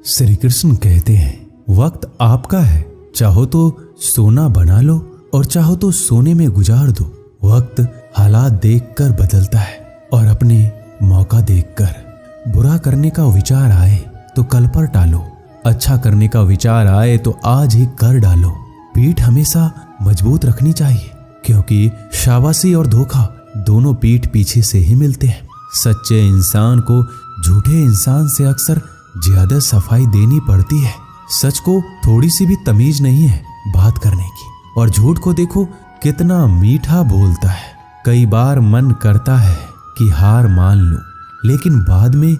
श्री कृष्ण कहते हैं वक्त आपका है, चाहो तो सोना बना लो और चाहो तो सोने में गुजार दो। वक्त हालात देखकर बदलता है और अपने मौका देखकर। बुरा करने का विचार आए तो कल पर टालो, अच्छा करने का विचार आए तो आज ही कर डालो। पीठ हमेशा मजबूत रखनी चाहिए क्योंकि शाबाशी और धोखा दोनों पीठ पीछे से ही मिलते हैं। सच्चे इंसान को झूठे इंसान से अक्सर ज्यादा सफाई देनी पड़ती है। सच को थोड़ी सी भी तमीज नहीं है बात करने की, और झूठ को देखो कितना मीठा बोलता है। कई बार मन करता है कि हार मान लूं, लेकिन बाद में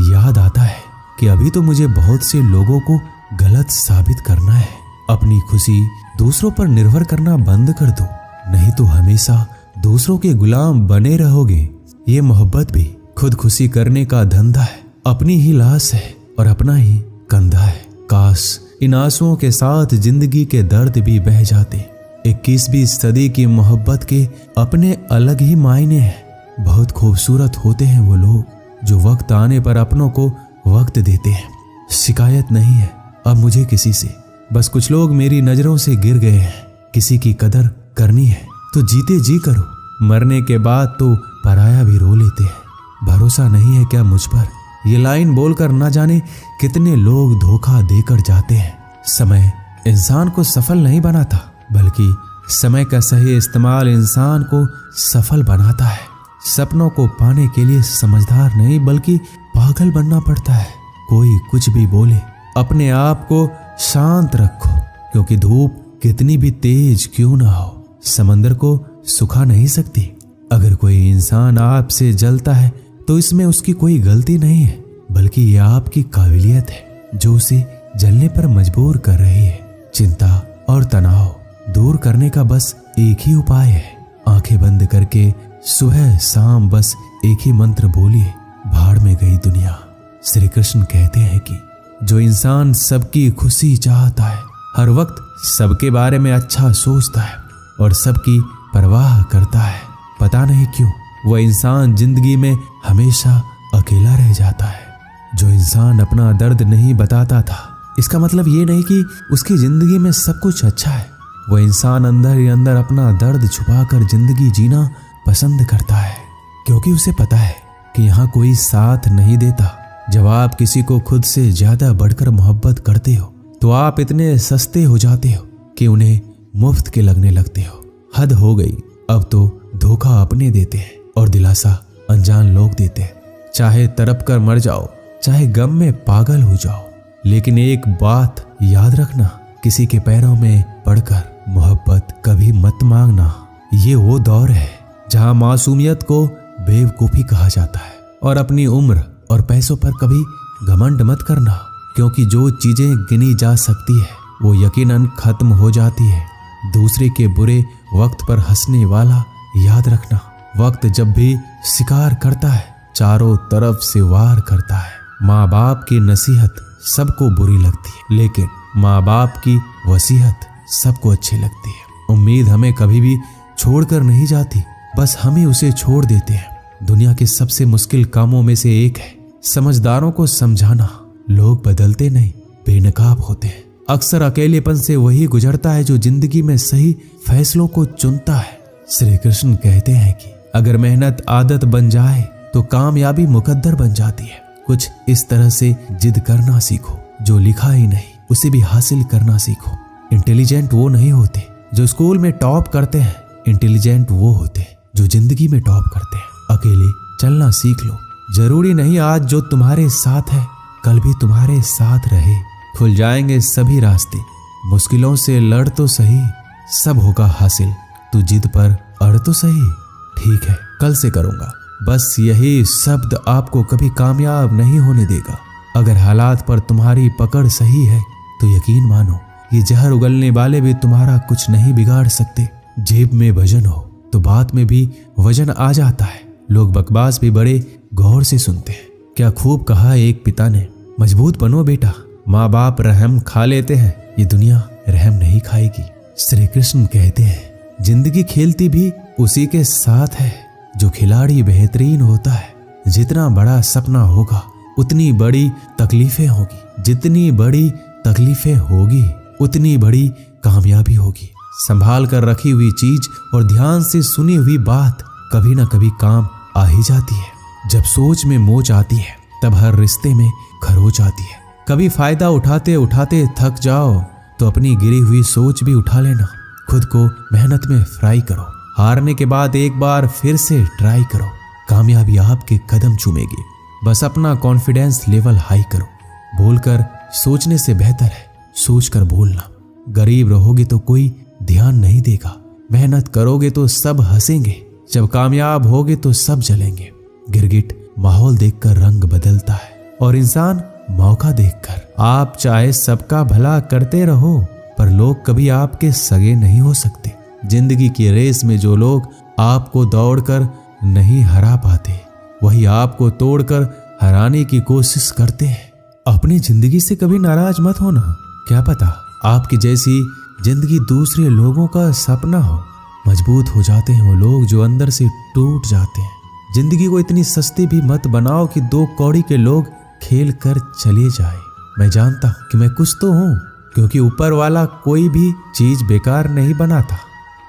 याद आता है कि अभी तो मुझे बहुत से लोगों को गलत साबित करना है। अपनी खुशी दूसरों पर निर्भर करना बंद कर दो, नहीं तो हमेशा दूसरों के गुलाम बने रहोगे। ये मोहब्बत भी खुद खुशी करने का धंधा है, अपनी ही लाश है और अपना ही कंधा है। काश इन आंसुओं के साथ जिंदगी के दर्द भी बह जाते। 21वीं सदी की मोहब्बत के अपने अलग ही मायने हैं। बहुत खूबसूरत होते हैं वो लोग जो वक्त आने पर अपनों को वक्त देते हैं। शिकायत नहीं है अब मुझे किसी से, बस कुछ लोग मेरी नजरों से गिर गए हैं। किसी की कदर करनी है तो जीते जी करो, मरने के बाद तो पराया भी रो लेते हैं। भरोसा नहीं है क्या मुझ पर? ये लाइन बोलकर ना जाने कितने लोग धोखा देकर जाते हैं। समय इंसान को सफल नहीं बनाता, बल्कि समय का सही इस्तेमाल इंसान को सफल बनाता है। सपनों को पाने के लिए समझदार नहीं बल्कि पागल बनना पड़ता है। कोई कुछ भी बोले, अपने आप को शांत रखो, क्योंकि धूप कितनी भी तेज क्यों ना हो समंदर को सुखा नहीं सकती। अगर कोई इंसान आपसे जलता है तो इसमें उसकी कोई गलती नहीं है, बल्कि यह आपकी काबिलियत है जो उसे जलने पर मजबूर कर रही है। चिंता और तनाव दूर करने का बस एक ही उपाय है। आंखें बंद करके सुबह शाम बस एक ही मंत्र बोलिए, भाड़ में गई दुनिया। श्री कृष्ण कहते हैं कि जो इंसान सबकी खुशी चाहता है, हर वक्त सबके बारे में अच्छा सोचता है और सबकी परवाह करता है, पता नहीं क्यों वह इंसान जिंदगी में हमेशा अकेला रह जाता है। जो इंसान अपना दर्द नहीं बताता था, इसका मतलब ये नहीं कि उसकी जिंदगी में सब कुछ अच्छा है। वह इंसान अंदर ही अंदर अपना दर्द छुपाकर जिंदगी जीना पसंद करता है, क्योंकि उसे पता है कि यहाँ कोई साथ नहीं देता। जब आप किसी को खुद से ज्यादा बढ़कर मोहब्बत करते हो तो आप इतने सस्ते हो जाते हो कि उन्हें मुफ्त के लगने लगते हो। हद हो गई, अब तो धोखा अपने देते हैं और दिलासा अनजान लोग देते हैं। चाहे तड़प कर मर जाओ, चाहे गम में पागल हो जाओ, लेकिन एक बात याद रखना, किसी के पैरों में पड़कर मोहब्बत कभी मत मांगना। ये वो दौर है जहां मासूमियत को बेवकूफी कहा जाता है, और अपनी उम्र और पैसों पर कभी घमंड मत करना, क्योंकि जो चीजें गिनी जा सकती है वो यकीनन खत्म हो जाती है। दूसरे के बुरे वक्त पर हंसने वाला याद रखना, वक्त जब भी शिकार करता है चारों तरफ से वार करता है। माँ बाप की नसीहत सबको बुरी लगती है, लेकिन माँ बाप की वसीयत सबको अच्छी लगती है। उम्मीद हमें कभी भी छोड़कर नहीं जाती, बस हम ही उसे छोड़ देते हैं। दुनिया के सबसे मुश्किल कामों में से एक है समझदारों को समझाना। लोग बदलते नहीं, बेनकाब होते हैं। अक्सर अकेलेपन से वही गुजरता है जो जिंदगी में सही फैसलों को चुनता है। श्री कृष्ण कहते हैं कि अगर मेहनत आदत बन जाए तो कामयाबी मुकद्दर बन जाती है। कुछ इस तरह से जिद करना सीखो, जो लिखा ही नहीं उसे भी हासिल करना सीखो। इंटेलिजेंट वो नहीं होते जो स्कूल में टॉप करते हैं, इंटेलिजेंट वो होते हैं जो जिंदगी में टॉप करते हैं। अकेले चलना सीख लो, जरूरी नहीं आज जो तुम्हारे साथ है कल भी तुम्हारे साथ रहे। खुल जाएंगे सभी रास्ते, मुश्किलों से लड़ तो सही, सब होगा हासिल। तू जिद पर अड़ तो सही, ठीक है कल से करूंगा, बस यही शब्द आपको कभी कामयाब नहीं होने देगा। अगर हालात पर तुम्हारी पकड़ सही है तो यकीन मानो ये जहर उगलने वाले भी तुम्हारा कुछ नहीं बिगाड़ सकते। जेब में वजन हो तो बात में भी वजन आ जाता है। लोग बकवास भी बड़े गौर से सुनते हैं। क्या खूब कहा एक पिता ने, मजबूत बनो बेटा, माँ बाप रहम खा लेते हैं, ये दुनिया रहम नहीं खाएगी। श्री कृष्ण कहते हैं जिंदगी खेलती भी उसी के साथ है जो खिलाड़ी बेहतरीन होता है। जितना बड़ा सपना होगा उतनी बड़ी तकलीफें होगी, जितनी बड़ी तकलीफें होगी उतनी बड़ी कामयाबी होगी। संभाल कर रखी हुई चीज और ध्यान से सुनी हुई बात कभी ना कभी काम आ ही जाती है। जब सोच में मोच आती है तब हर रिश्ते में खरोच आती है। कभी फायदा उठाते उठाते थक जाओ तो अपनी गिरी हुई सोच भी उठा लेना। खुद को मेहनत में फ्राई करो, हारने के बाद एक बार फिर से ट्राई करो, कामयाबी आपके कदम चूमेगी। बस अपना कॉन्फिडेंस लेवल हाई करो। बोलकर सोचने से बेहतर है सोचकर बोलना। गरीब रहोगे तो कोई ध्यान नहीं देगा, मेहनत करोगे तो सब हंसेंगे, जब कामयाब होगे तो सब जलेंगे। गिरगिट माहौल देखकर रंग बदलता है और इंसान मौका देखकर। आप चाहे सबका भला करते रहो पर लोग कभी आपके सगे नहीं हो सकते। जिंदगी की रेस में जो लोग आपको दौड़कर नहीं हरा पाते वही आपको तोड़कर हराने की कोशिश करते हैं। अपनी जिंदगी से कभी नाराज मत होना, क्या पता आपकी जैसी जिंदगी दूसरे लोगों का सपना हो। मजबूत हो जाते हैं वो लोग जो अंदर से टूट जाते हैं। जिंदगी को इतनी सस्ती भी मत बनाओ कि 2 कौड़ी के लोग खेल कर चले जाए। मैं जानता हूं कि मैं कुछ तो हूं क्योंकि ऊपर वाला कोई भी चीज बेकार नहीं बनाता।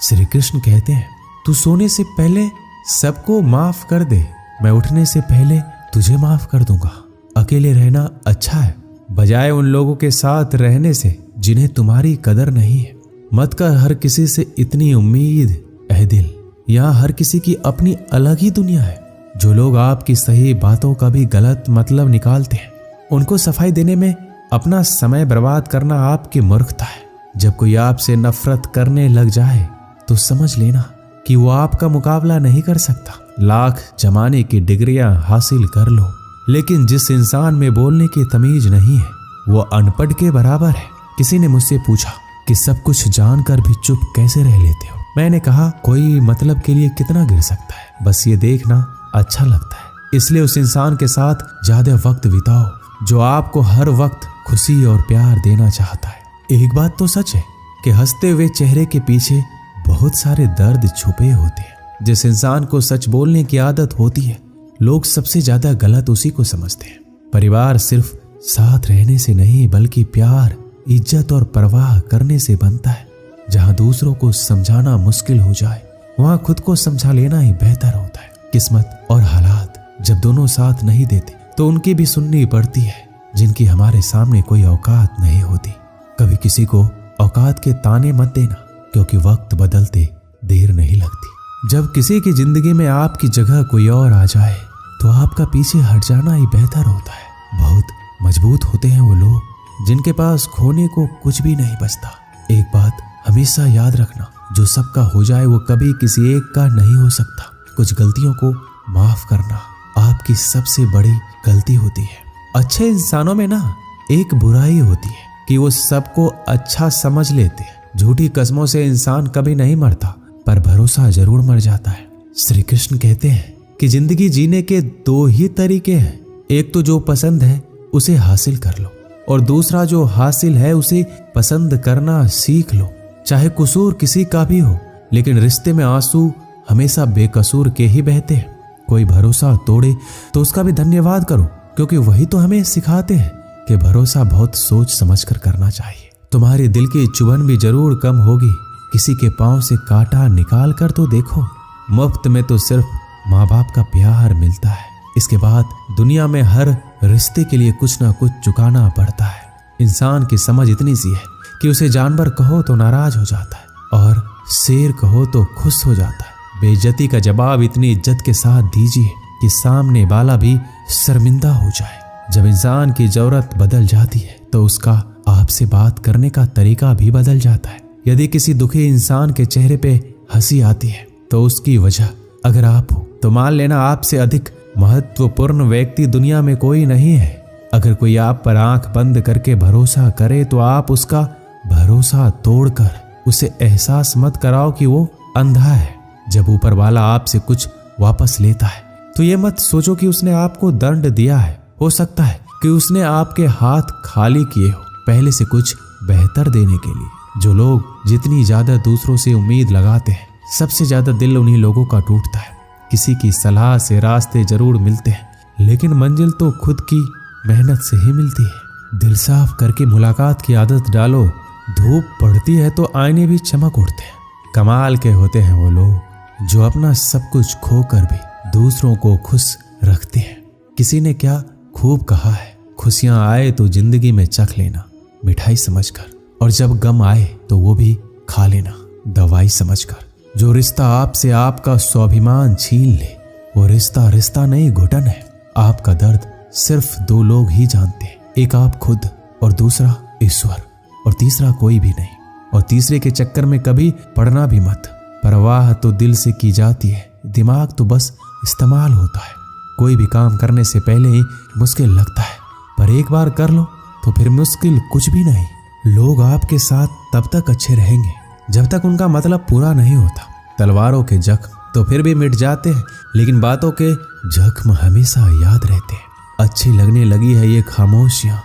श्री कृष्ण कहते हैं तू सोने से पहले सबको माफ कर दे, मैं उठने से पहले तुझे माफ कर दूंगा। अकेले रहना अच्छा है बजाय उन लोगों के साथ रहने से जिन्हें तुम्हारी कदर नहीं है। मत कर हर किसी से इतनी उम्मीद ऐ दिल, यहाँ हर किसी की अपनी अलग ही दुनिया है। जो लोग आपकी सही बातों का भी गलत मतलब निकालते हैं उनको सफाई देने में अपना समय बर्बाद करना आपकी मूर्खता है। जब कोई आपसे नफरत करने लग जाए तो समझ लेना कि वो आपका मुकाबला नहीं कर सकता। लाख जमाने की डिग्रियां हासिल कर लो लेकिन जिस इंसान में बोलने की तमीज नहीं है वो अनपढ़ के बराबर है। किसी ने मुझसे पूछा कि सब कुछ जानकर भी चुप कैसे रह लेते हो। मैंने कहा कोई मतलब के लिए कितना गिर सकता है, बस ये देखना अच्छा लगता है। इसलिए उस इंसान के साथ ज्यादा वक्त बिताओ जो आपको हर वक्त खुशी और प्यार देना चाहता है। एक बात तो सच है कि हंसते हुए चेहरे के पीछे बहुत सारे दर्द छुपे होते हैं। जिस इंसान को सच बोलने की आदत होती है लोग सबसे ज्यादा गलत उसी को समझते हैं। परिवार सिर्फ साथ रहने से नहीं बल्कि प्यार, इज्जत और परवाह करने से बनता है। जहां दूसरों को समझाना मुश्किल हो जाए वहां खुद को समझा लेना ही बेहतर होता है। किस्मत और हालात जब दोनों साथ नहीं देते तो उनकी भी सुननी पड़ती है जिनकी हमारे सामने कोई औकात नहीं होती। कभी किसी को औकात के ताने मत देना क्योंकि वक्त बदलते देर नहीं लगती। जब किसी की जिंदगी में आपकी जगह कोई और आ जाए तो आपका पीछे हट जाना ही बेहतर होता है। बहुत मजबूत होते हैं वो लोग जिनके पास खोने को कुछ भी नहीं बचता। एक बात हमेशा याद रखना, जो सबका हो जाए वो कभी किसी एक का नहीं हो सकता। कुछ गलतियों को माफ करना आपकी सबसे बड़ी गलती होती है। अच्छे इंसानों में ना एक बुराई होती है कि वो सबको अच्छा समझ लेते हैं। झूठी कस्मों से इंसान कभी नहीं मरता पर भरोसा जरूर मर जाता है। श्री कृष्ण कहते हैं कि जिंदगी जीने के 2 ही तरीके हैं, एक तो जो पसंद है उसे हासिल कर लो और दूसरा जो हासिल है उसे पसंद करना सीख लो। चाहे कसूर किसी का भी हो लेकिन रिश्ते में आंसू हमेशा बेकसूर के ही बहते हैं। कोई भरोसा तोड़े तो उसका भी धन्यवाद करो क्योंकि वही तो हमें सिखाते हैं कि भरोसा बहुत सोच समझ कर करना चाहिए। तुम्हारे दिल की चुभन भी जरूर कम होगी। किसी के पांव से कांटा निकाल कर तो देखो। मुफ्त में तो सिर्फ माँ बाप का प्यार मिलता है, इसके बाद दुनिया में हर रिश्ते के लिए कुछ ना कुछ चुकाना पड़ता है। इंसान की समझ इतनी सी है कि उसे जानवर कहो तो नाराज हो जाता है और शेर कहो तो खुश हो जाता है। बेइज्जती का जवाब इतनी इज्जत के साथ दीजिए कि सामने वाला भी शर्मिंदा हो जाए। जब इंसान की जरूरत बदल जाती है तो उसका आपसे बात करने का तरीका भी बदल जाता है। यदि किसी दुखी इंसान के चेहरे पे हंसी आती है तो उसकी वजह अगर आप हो तो मान लेना आपसे अधिक महत्वपूर्ण व्यक्ति दुनिया में कोई नहीं है। अगर कोई आप पर आंख बंद करके भरोसा करे तो आप उसका भरोसा तोड़कर उसे एहसास मत कराओ कि वो अंधा है। जब ऊपर वाला आपसे कुछ वापस लेता है तो ये मत सोचो कि उसने आपको दंड दिया है। हो सकता है कि उसने आपके हाथ खाली किए हो पहले से कुछ बेहतर देने के लिए। जो लोग जितनी ज्यादा दूसरों से उम्मीद लगाते हैं सबसे ज्यादा दिल उन्हीं लोगों का टूटता है। किसी की सलाह से रास्ते जरूर मिलते हैं लेकिन मंजिल तो खुद की मेहनत से ही मिलती है। दिल साफ करके मुलाकात की आदत डालो। धूप पड़ती है तो आईने भी चमक उठते हैं। कमाल के होते हैं वो लोग जो अपना सब कुछ खोकर भी दूसरों को खुश रखते हैं। किसी ने क्या खूब कहा है, खुशियां आए तो जिंदगी में चख लेना मिठाई समझकर, और जब गम आए तो वो भी खा लेना दवाई समझकर। जो रिश्ता आपसे आपका स्वाभिमान छीन ले वो रिश्ता रिश्ता नहीं, घुटन है। आपका दर्द सिर्फ दो लोग ही जानते हैं, एक आप खुद और दूसरा ईश्वर, और तीसरा कोई भी नहीं। और तीसरे के चक्कर में कभी पड़ना भी मत। परवाह तो दिल से की जाती है, दिमाग तो बस इस्तेमाल होता है। कोई भी काम करने से पहले ही मुश्किल लगता है, पर एक बार कर लो तो फिर मुश्किल कुछ भी नहीं। लोग आपके साथ तब तक अच्छे रहेंगे जब तक उनका मतलब पूरा नहीं होता। तलवारों के जख्म तो फिर भी मिट जाते हैं, लेकिन बातों के जख्म हमेशा याद रहते हैं। अच्छी लगने लगी है ये खामोशियां,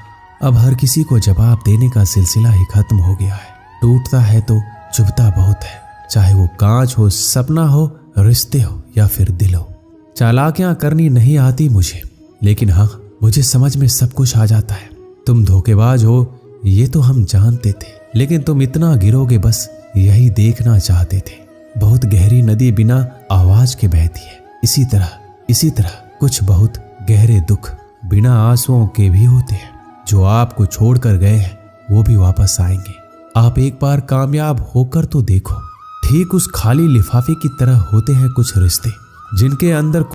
अब हर किसी को जवाब देने का सिलसिला ही खत्म हो गया है। टूटता है तो चुभता बहुत है, चाहे वो कांच हो, सपना हो, रिश्ते हो या फिर दिल हो। चालाकियां करनी नहीं आती मुझे, लेकिन हाँ मुझे समझ में सब कुछ आ जाता है। तुम धोखेबाज हो ये तो हम जानते थे, लेकिन तुम इतना गिरोगे बस यही देखना चाहते थे। बहुत गहरी नदी बिना आवाज के बहती है, इसी तरह कुछ बहुत गहरे दुख बिना आंसुओं के भी होते हैं। जो आपको छोड़कर गए हैं वो भी वापस आएंगे। आप एक बार कामयाब होकर तो देखो। ठीक उस खाली लिफाफे की तरह होते हैं कुछ रिश्ते जिनके अंदर